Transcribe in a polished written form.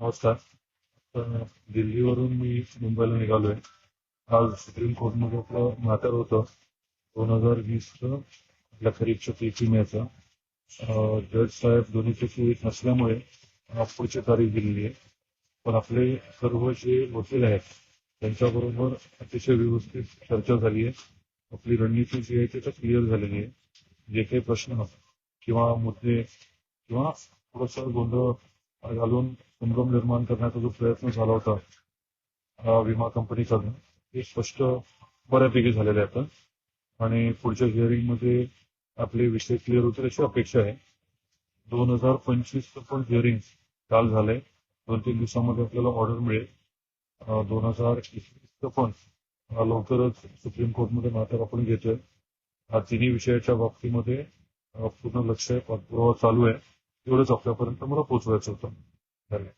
नमस्कार. दिल्लीवरून मी मुंबईला निघालोय. आज सुप्रीम कोर्टमध्ये आपलं मॅटर होतं 2020 आपल्या खरीपच्या पीक विम्याचं. जज साहेब दोन्हीचे सुविध नसल्यामुळे पुढची तारीख दिलेली आहे. पण आपले सर्व जे वकील आहेत त्यांच्याबरोबर अतिशय व्यवस्थित चर्चा झाली आहे. आपली रणनीती जी आहे ती तर क्लिअर झालेली आहे. जे काही प्रश्न किंवा मुद्दे किंवा थोडासा गोंधळ घालून संभ्रम निर्माण करण्याचा जो प्रयत्न झाला होता विमा कंपनीकडून, ते स्पष्ट बऱ्यापैकी झालेले आहे आता. आणि पुढच्या हिअरिंगमध्ये आपले विषय क्लिअर होतील अशी अपेक्षा आहे. 2025चं पण हिअरिंग काल झालंय. 2-3 दिवसामध्ये आपल्याला ऑर्डर मिळेल. 2021चं पण लवकरच सुप्रीम कोर्टमध्ये मॅटर आपण घेतोय. हा तिन्ही विषयाच्या बाबतीमध्ये पूर्ण लक्ष आहे, पाठपुरावा चालू आहे. एवढंच आपल्यापर्यंत मला पोहोचवायचं होतं. धन्यवाद.